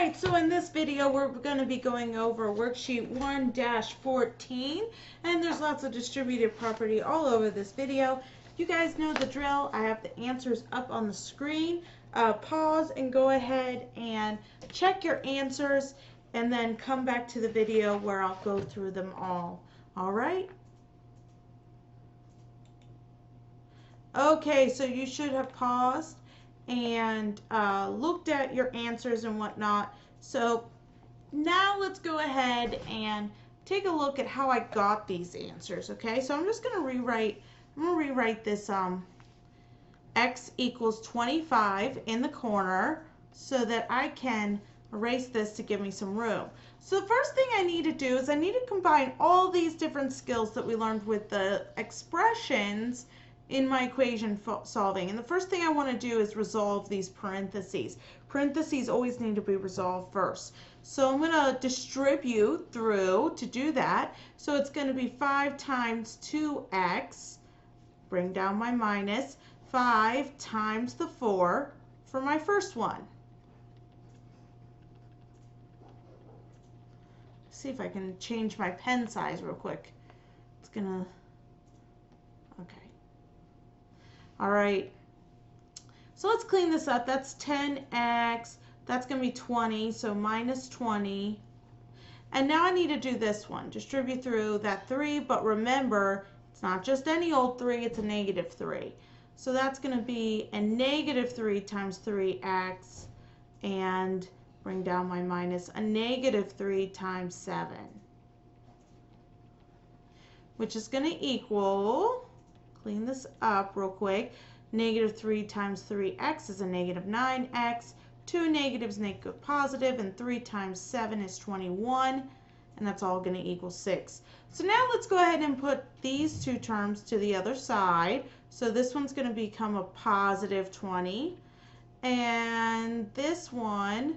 Alright, so in this video we're going to be going over worksheet 1-14, and there's lots of distributive property all over this video. You guys know the drill. I have the answers up on the screen. Pause and go ahead and check your answers and then come back to the video where I'll go through them all. Alright? Okay, so you should have paused and looked at your answers and whatnot. So now let's go ahead and take a look at how I got these answers. Okay, so I'm just going to rewrite this x equals 25 in the corner so that I can erase this to give me some room. So the first thing I need to do is I need to combine all these different skills that we learned with the expressions in my equation solving. And the first thing I want to do is resolve these parentheses. Parentheses always need to be resolved first. So I'm going to distribute through to do that. So it's going to be 5 times 2x, bring down my minus, 5 times the 4 for my first one. See if I can change my pen size real quick. It's going to, okay. All right, so let's clean this up. That's 10x, that's going to be 20, so minus 20. And now I need to do this one, distribute through that 3, but remember, it's not just any old 3, it's a negative 3. So that's going to be a negative 3 times 3x, and bring down my minus, a negative 3 times 7, which is going to equal, clean this up real quick. Negative 3 times 3x is a negative 9x. 2 negatives make a positive, and 3 times 7 is 21, and that's all going to equal 6. So now let's go ahead and put these two terms to the other side. So this one's going to become a positive 20, and this one,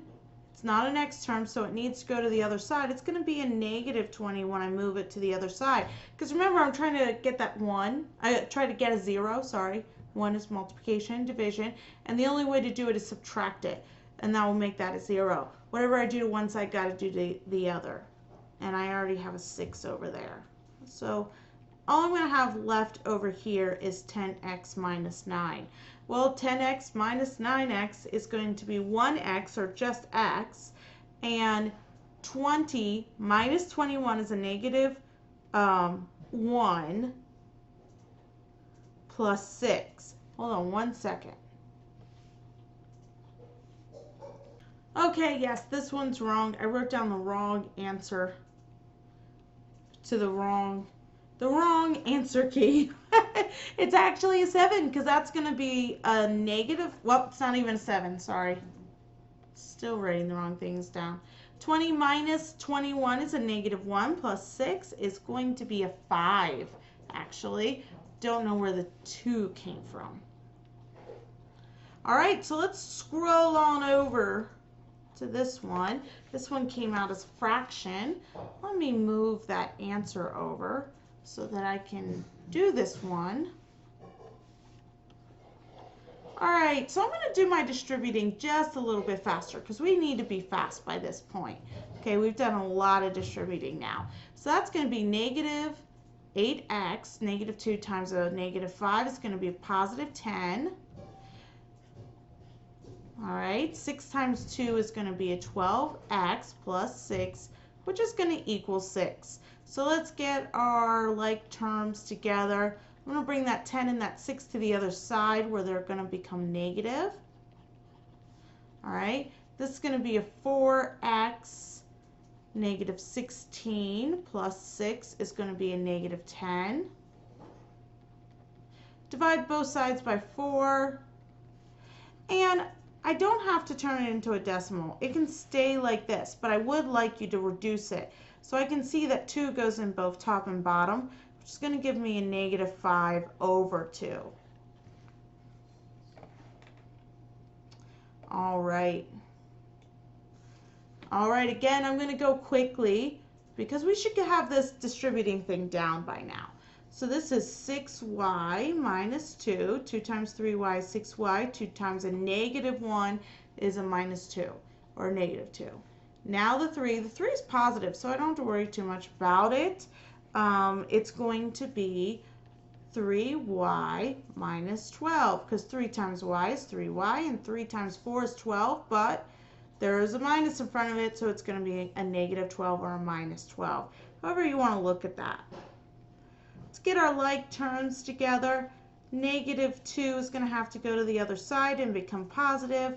it's not an x term, so it needs to go to the other side. It's going to be a negative 20 when I move it to the other side. Because remember, I'm trying to get that 1. I try to get a 0, sorry. 1 is multiplication and division. And the only way to do it is subtract it. And that will make that a 0. Whatever I do to one side, got to do the other. And I already have a 6 over there. So all I'm going to have left over here is 10x minus 9. Well, 10x minus 9x is going to be 1x, or just x, and 20 minus 21 is a negative 1 plus 6. Hold on one second. Okay, yes, this one's wrong. I wrote down the wrong answer to the wrong answer key. It's actually a 7, because that's going to be a negative, well, it's not even a 7, sorry. Still writing the wrong things down. 20 minus 21 is a negative 1, plus 6 is going to be a 5, actually. Don't know where the 2 came from. All right, so let's scroll on over to this one. This one came out as fraction. Let me move that answer over so that I can do this one. All right, so I'm going to do my distributing just a little bit faster because we need to be fast by this point. Okay, we've done a lot of distributing now. So that's going to be negative 8x, negative 2 times a negative 5 is going to be a positive 10. All right, 6 times 2 is going to be a 12x plus 6, which is going to equal 6. So let's get our like terms together. I'm going to bring that 10 and that 6 to the other side where they're going to become negative. All right, this is going to be a 4x, negative 16 plus 6 is going to be a negative 10. Divide both sides by 4. And I don't have to turn it into a decimal. It can stay like this, but I would like you to reduce it. So I can see that 2 goes in both top and bottom, which is going to give me a negative 5 over 2. All right. All right, again, I'm going to go quickly because we should have this distributing thing down by now. So this is 6y minus 2. 2 times 3y is 6y. 2 times a negative 1 is a minus 2. or negative 2. Now the 3 is positive, so I don't have to worry too much about it. It's going to be 3y minus 12, because 3 times y is 3y, and 3 times 4 is 12, but there is a minus in front of it, so it's going to be a negative 12 or a minus 12. However you want to look at that. Let's get our like terms together. Negative 2 is going to have to go to the other side and become positive.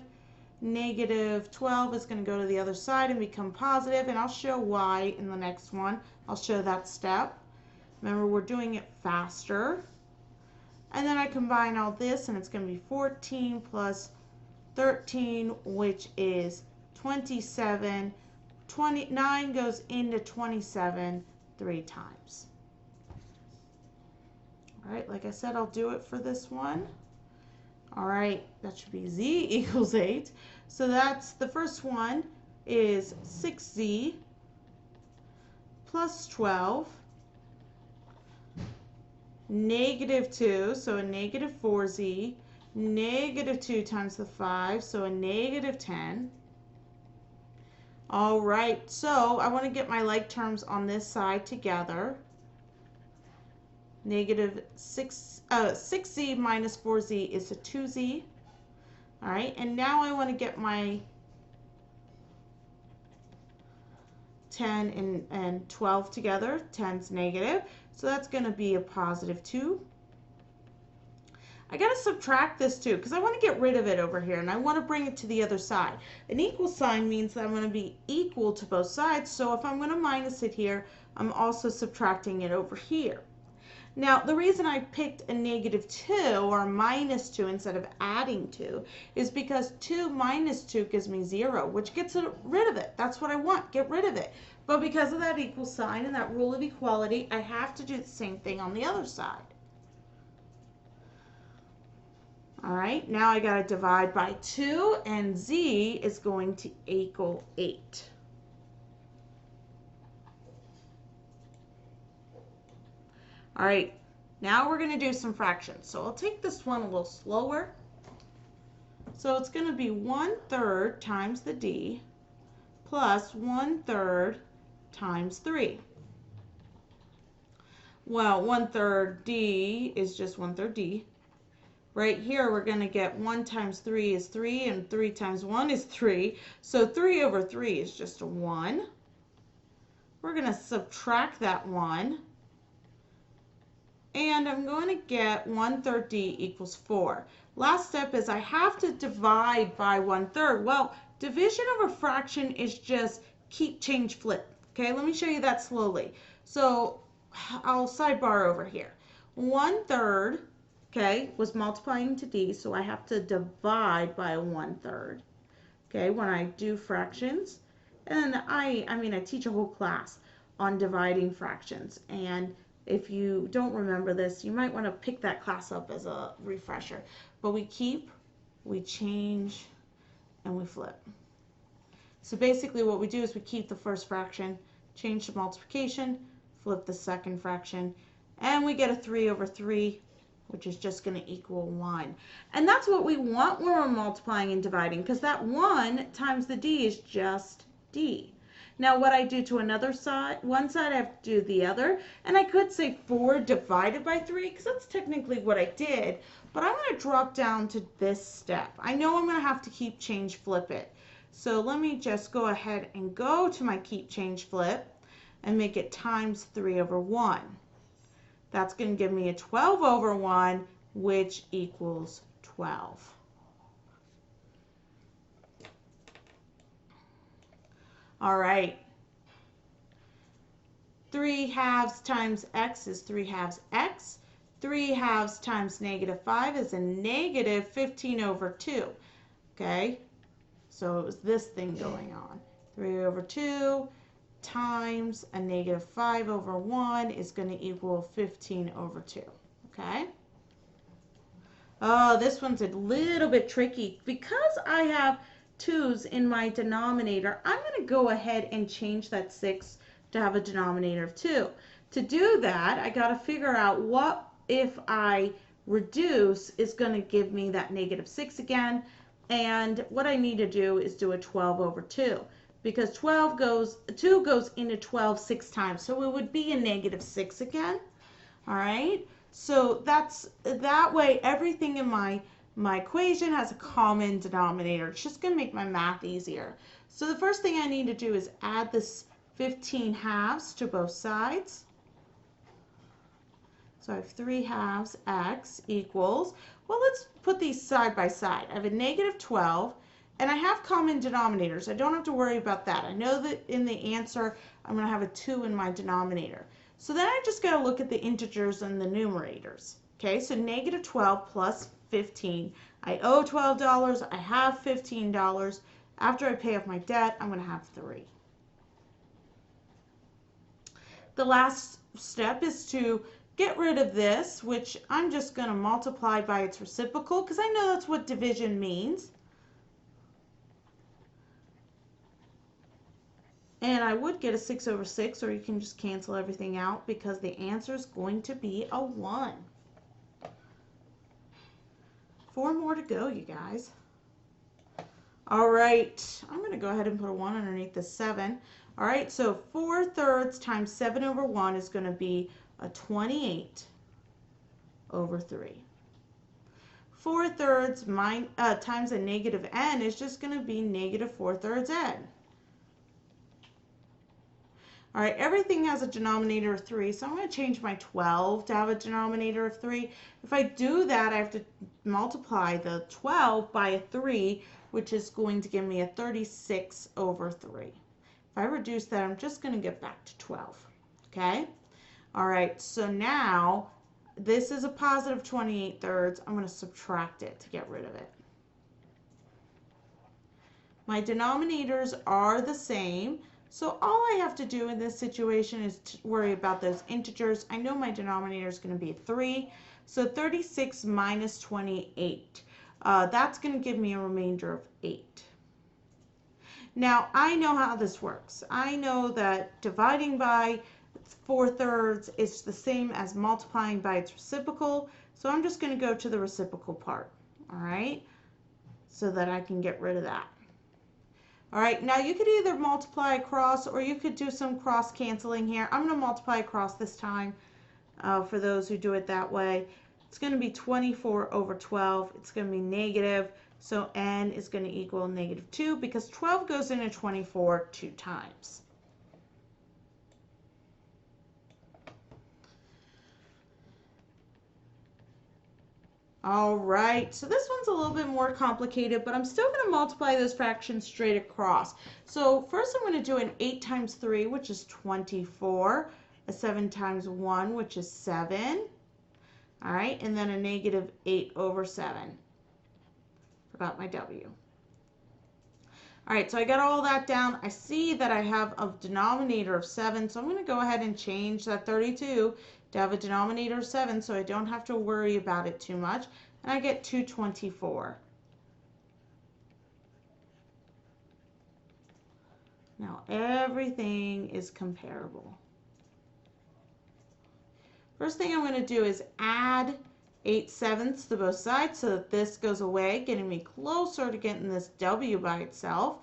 Negative 12 is going to go to the other side and become positive, and I'll show why in the next one. I'll show that step. Remember, we're doing it faster. And then I combine all this, and it's going to be 14 plus 13, which is 27. 29 goes into 27 3 times. All right, like I said, I'll do it for this one. All right, that should be z equals 8. So that's the first one is 6z plus 12, negative 2, so a negative 4z, negative 2 times the 5, so a negative 10. All right, so I want to get my like terms on this side together. Negative 6z minus 4z is a 2z. All right, and now I want to get my 10 and 12 together. 10's negative, so that's going to be a positive 2. I got to subtract this too, because I want to get rid of it over here, and I want to bring it to the other side. An equal sign means that I'm going to be equal to both sides, so if I'm going to minus it here, I'm also subtracting it over here. Now, the reason I picked a negative 2 or a minus 2 instead of adding 2 is because 2 minus 2 gives me 0, which gets rid of it. That's what I want, get rid of it. But because of that equal sign and that rule of equality, I have to do the same thing on the other side. All right, now I got to divide by 2, and z is going to equal 8. All right, now we're going to do some fractions. So I'll take this one a little slower. So it's going to be 1/3 times the d plus 1/3 times 3. Well, 1/3 d is just 1/3 d. Right here, we're going to get 1 times 3 is 3, and 3 times 1 is 3. So 3 over 3 is just a 1. We're going to subtract that 1. And I'm going to get 1/3 d equals 4. Last step is I have to divide by 1/3. Well, division of a fraction is just keep, change, flip. Okay, let me show you that slowly. So I'll sidebar over here. 1/3, okay, was multiplying to d, so I have to divide by 1/3. Okay, when I do fractions. And I teach a whole class on dividing fractions, and if you don't remember this, you might want to pick that class up as a refresher. But we keep, we change, and we flip. So basically what we do is we keep the first fraction, change the multiplication, flip the second fraction, and we get a 3 over 3, which is just going to equal 1. And that's what we want when we're multiplying and dividing, because that 1 times the d is just d. Now what I do to another side, one side I have to do the other, and I could say 4 divided by 3, because that's technically what I did, but I'm going to drop down to this step. I know I'm going to have to keep, change, flip it. So let me just go ahead and go to my keep, change, flip, and make it times 3 over 1. That's going to give me a 12 over 1, which equals 12. All right, 3/2 times x is 3/2 x. 3/2 times -5 is a negative 15 over 2. Okay, so it was this thing going on. 3 over 2 times a -5 over 1 is going to equal 15 over 2. Okay. Oh, this one's a little bit tricky. Because I have 2's in my denominator, I'm going to go ahead and change that 6 to have a denominator of 2. To do that, I got to figure out what if I reduce is going to give me that -6 again. And what I need to do is do a 12 over 2 because 2 goes into 12 6 times. So it would be a -6 again. All right. So that way everything in my equation has a common denominator. It's just going to make my math easier. So the first thing I need to do is add this 15 halves to both sides. So I have 3 halves x equals, well, let's put these side by side. I have a -12, and I have common denominators. I don't have to worry about that. I know that in the answer, I'm going to have a 2 in my denominator. So then I just got to look at the integers and the numerators. Okay, so -12 plus 15. I owe $12. I have $15. After I pay off my debt, I'm going to have 3. The last step is to get rid of this, which I'm just going to multiply by its reciprocal because I know that's what division means. And I would get a 6 over 6, or you can just cancel everything out because the answer is going to be a 1. 4 more to go, you guys. All right, I'm going to go ahead and put a 1 underneath the 7. All right, so 4/3 times 7 over 1 is going to be a 28 over 3. 4/3 times a negative n is just going to be -4/3 n. All right, everything has a denominator of 3, so I'm going to change my 12 to have a denominator of 3. If I do that, I have to multiply the 12 by a 3, which is going to give me a 36 over 3. If I reduce that, I'm just going to get back to 12. Okay? All right, so now this is a positive 28/3. I'm going to subtract it to get rid of it. My denominators are the same, so all I have to do in this situation is to worry about those integers. I know my denominator is going to be 3, so 36 minus 28. That's going to give me a remainder of 8. Now, I know how this works. I know that dividing by 4/3 is the same as multiplying by its reciprocal, so I'm just going to go to the reciprocal part, all right, so that I can get rid of that. All right, now you could either multiply across or you could do some cross canceling here. I'm going to multiply across this time for those who do it that way. It's going to be 24 over 12. It's going to be negative, so n is going to equal -2 because 12 goes into 24 2 times. All right, so this one's a little bit more complicated, but I'm still going to multiply those fractions straight across. So first I'm going to do an 8 times 3, which is 24, a 7 times 1, which is 7, all right, and then a -8 over 7. Forgot my W. All right, so I got all that down. I see that I have a denominator of 7, so I'm going to go ahead and change that 32 to have a denominator of 7 so I don't have to worry about it too much. And I get 224. Now everything is comparable. First thing I'm going to do is add 8/7 to both sides so that this goes away, getting me closer to getting this W by itself.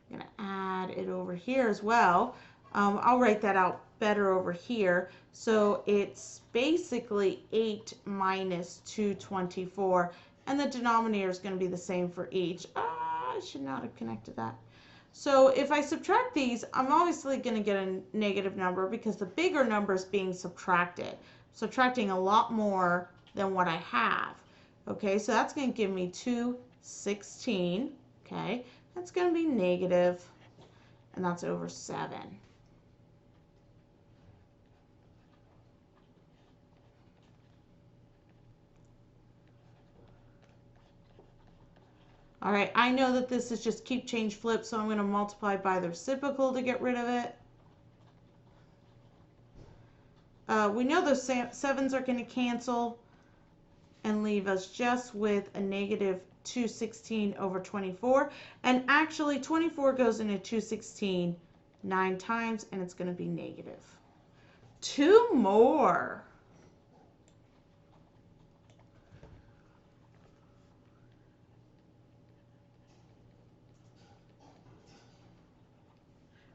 I'm going to add it over here as well. I'll write that out better over here. So it's basically 8 minus 224, and the denominator is going to be the same for each. I should not have connected that. So if I subtract these, I'm obviously going to get a negative number because the bigger number is being subtracted. Subtracting a lot more than what I have. Okay, so that's going to give me 216. Okay, that's going to be negative, and that's over 7. All right, I know that this is just keep, change, flip, so I'm going to multiply by the reciprocal to get rid of it. We know those 7s are going to cancel and leave us just with a negative 216 over 24. And actually, 24 goes into 216 9 times, and it's going to be negative. 2 more.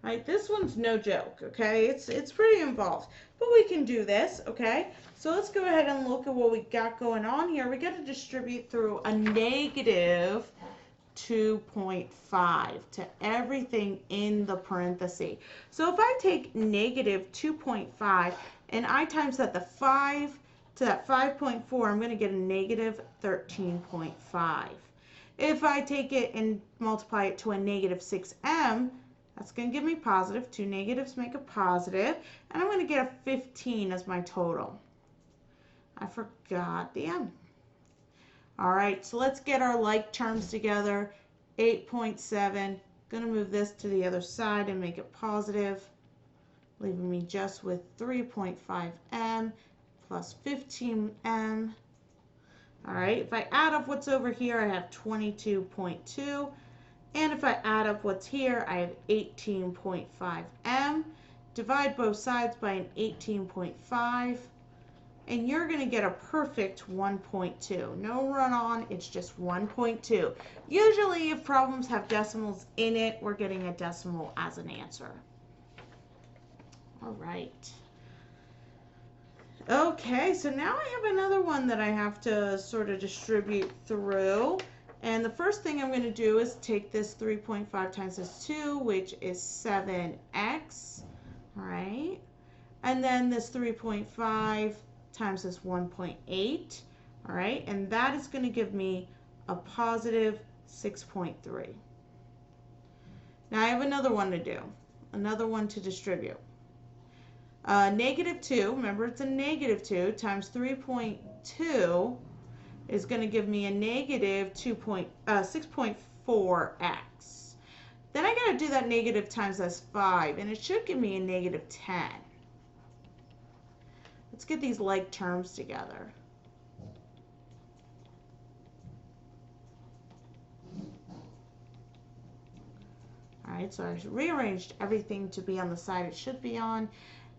Right, this one's no joke, okay? It's pretty involved, but we can do this, okay? So let's go ahead and look at what we got going on here. We got to distribute through a negative 2.5 to everything in the parenthesis. So if I take negative 2.5 and I times that the 5 to that 5.4, I'm going to get a negative 13.5. If I take it and multiply it to a negative 6m, that's going to give me positive. Two negatives make a positive, and I'm going to get a 15 as my total. I forgot the m. All right, so let's get our like terms together. 8.7, going to move this to the other side and make it positive, leaving me just with 3.5m plus 15m. All right, if I add up what's over here, I have 22.2. And if I add up what's here, I have 18.5m. Divide both sides by an 18.5. And you're going to get a perfect 1.2. No run-on, it's just 1.2. Usually if problems have decimals in it, we're getting a decimal as an answer. All right. Okay, so now I have another one that I have to sort of distribute through. And the first thing I'm going to do is take this 3.5 times this 2, which is 7x, all right? And then this 3.5 times this 1.8, all right? And that is going to give me a positive 6.3. Now I have another one to do, another one to distribute. Negative 2, remember it's a negative 2, times 3.2 is going to give me a negative 6.4x. Then I got to do that negative times that's 5, and it should give me a negative 10. Let's get these like terms together. All right, so I rearranged everything to be on the side it should be on.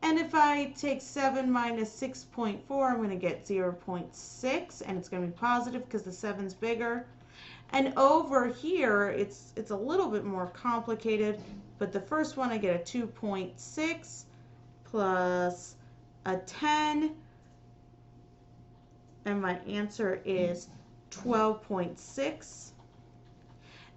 And if I take 7 minus 6.4, I'm going to get 0.6, and it's going to be positive because the 7's bigger. And over here, it's a little bit more complicated, but the first one I get a 2.6 plus a 10, and my answer is 12.6.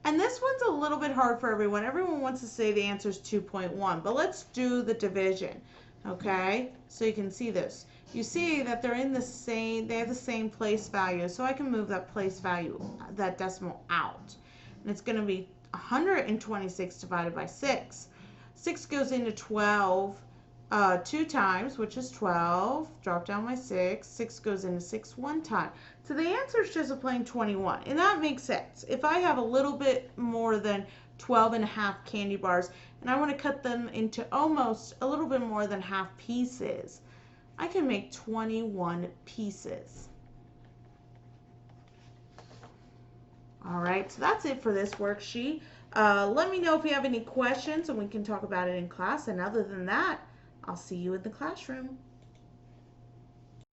And this one's a little bit hard for everyone. Everyone wants to say the answer is 2.1, but let's do the division. Okay, so you can see this. You see that they're in the same, they have the same place value, so I can move that place value, that decimal out. And it's going to be 126 divided by 6. 6 goes into 12 2 times, which is 12. Drop down my 6. 6 goes into 6 one time. So the answer is just a plain 21, and that makes sense. If I have a little bit more than 12 and a half candy bars, and I want to cut them into almost a little bit more than half pieces, I can make 21 pieces. All right, so that's it for this worksheet. Let me know if you have any questions, and we can talk about it in class. And other than that, I'll see you in the classroom.